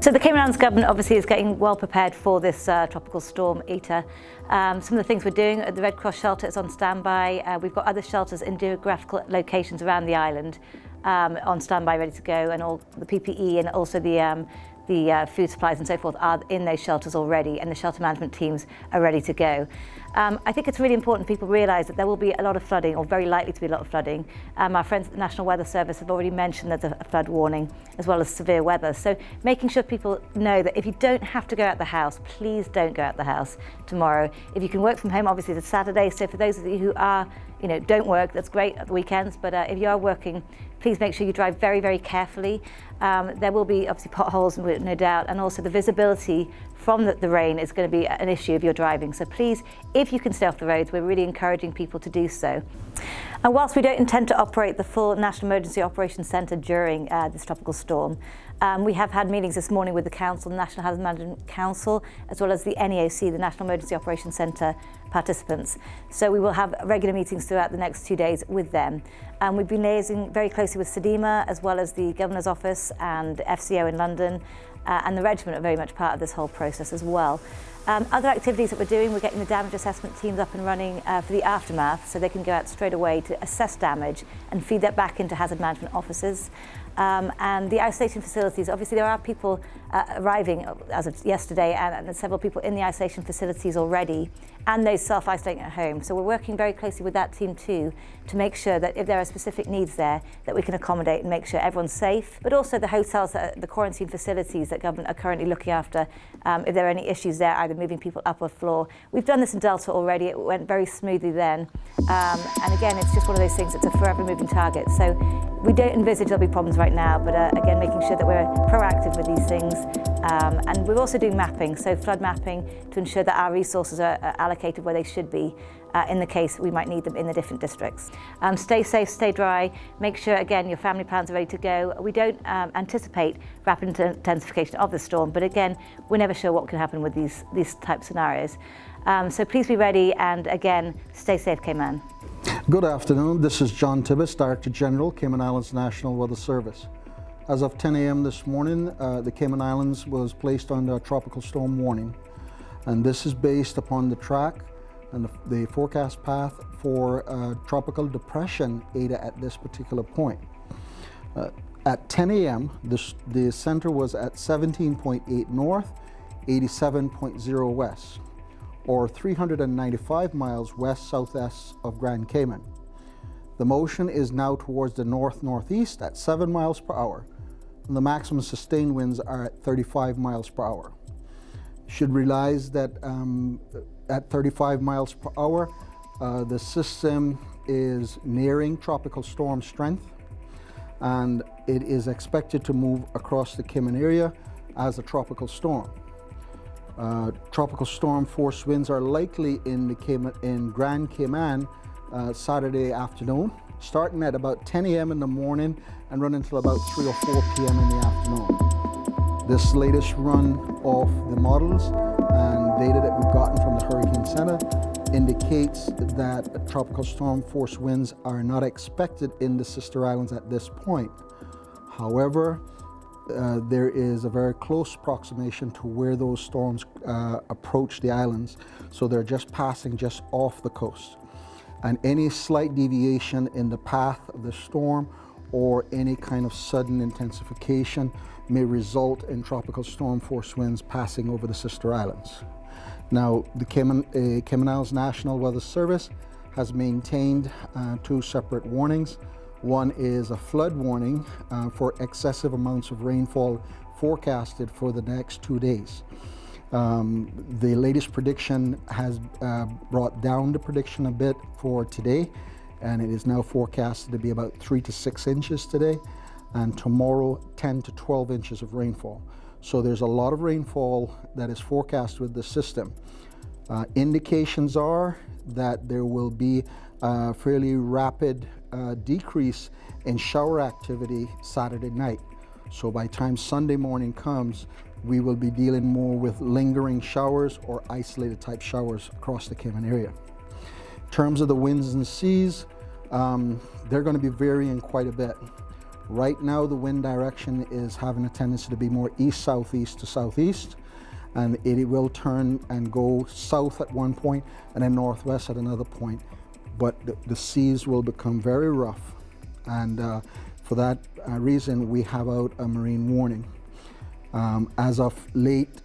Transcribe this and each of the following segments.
So the Cayman Islands government obviously is getting well prepared for this tropical storm Eta. Some of the things we're doing, the Red Cross shelter is on standby. We've got other shelters in geographical locations around the island on standby, ready to go, and all the PPE and also the food supplies and so forth are in those shelters already, and the shelter management teams are ready to go. I think it's really important people realise that there will be a lot of flooding, or very likely to be a lot of flooding. Our friends at the National Weather Service have already mentioned there's a flood warning, as well as severe weather. So making sure people know that if you don't have to go out the house, please don't go out the house tomorrow. If you can work from home, obviously it's a Saturday, so for those of you who are, don't work, that's great at the weekends, but if you are working, please make sure you drive very, very carefully. There will be obviously potholes, no doubt, and also the visibility from the rain is going to be an issue if you're driving. So please, if you can stay off the roads, we're really encouraging people to do so. And whilst we don't intend to operate the full National Emergency Operations Centre during this tropical storm, we have had meetings this morning with the Council, the National Hazard Management Council, as well as the NEOC, the National Emergency Operations Centre participants. So we will have regular meetings throughout the next 2 days with them. We've been liaising very closely with SEDEMA, as well as the Governor's Office and FCO in London, and the regiment are very much part of this whole process as well. Other activities that we're doing, we're getting the damage assessment teams up and running for the aftermath, so they can go out straight away to assess damage and feed that back into hazard management officers. And the isolation facilities, obviously there are people arriving as of yesterday, and several people in the isolation facilities already, and those self-isolating at home. So we're working very closely with that team too, to make sure that if there are specific needs there, that we can accommodate and make sure everyone's safe. But also the hotels, the quarantine facilities that government are currently looking after, if there are any issues there, either moving people up or floor. We've done this in Delta already, it went very smoothly then. And again, it's just one of those things, it's a forever moving target. So we don't envisage there'll be problems right now, but again, making sure that we're proactive with these things. And we're also doing mapping, so flood mapping, to ensure that our resources are allocated where they should be in the case we might need them in the different districts. Stay safe, stay dry, make sure, again, your family plans are ready to go. We don't anticipate rapid intensification of the storm, but again, we're never sure what can happen with these type scenarios. So please be ready, and again, stay safe, Cayman. Good afternoon, this is John Tibbetts, Director General, Cayman Islands National Weather Service. As of 10 a.m. this morning, the Cayman Islands was placed under a tropical storm warning, and this is based upon the track and the forecast path for Tropical Depression Eta at this particular point. At 10 a.m., the center was at 17.8 north, 87.0 west, or 395 miles west-southwest of Grand Cayman. The motion is now towards the north-northeast at 7 miles per hour, and the maximum sustained winds are at 35 miles per hour. You should realize that at 35 miles per hour, the system is nearing tropical storm strength, and it is expected to move across the Cayman area as a tropical storm. Tropical storm force winds are likely in Grand Cayman Saturday afternoon, starting at about 10 a.m. in the morning and running until about 3 or 4 p.m. in the afternoon. This latest run of the models and data that we've gotten from the Hurricane Center indicates that tropical storm force winds are not expected in the sister islands at this point. However, there is a very close approximation to where those storms approach the islands, so they're just passing just off the coast. And any slight deviation in the path of the storm or any kind of sudden intensification may result in tropical storm force winds passing over the sister islands. Now, the Cayman Islands National Weather Service has maintained 2 separate warnings. One is a flood warning for excessive amounts of rainfall forecasted for the next 2 days. The latest prediction has brought down the prediction a bit for today, and it is now forecasted to be about 3 to 6 inches today, and tomorrow 10 to 12 inches of rainfall. So there's a lot of rainfall that is forecast with the system. Indications are that there will be a fairly rapid decrease in shower activity Saturday night. So by the time Sunday morning comes, we will be dealing more with lingering showers or isolated type showers across the Cayman area. In terms of the winds and seas, they're going to be varying quite a bit. Right now, the wind direction is having a tendency to be more east-southeast to southeast, and it will turn and go south at one point and then northwest at another point. But the seas will become very rough, and for that reason, we have out a marine warning. As of late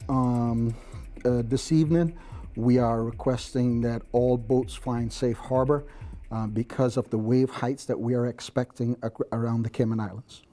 this evening, we are requesting that all boats find safe harbor because of the wave heights that we are expecting around the Cayman Islands.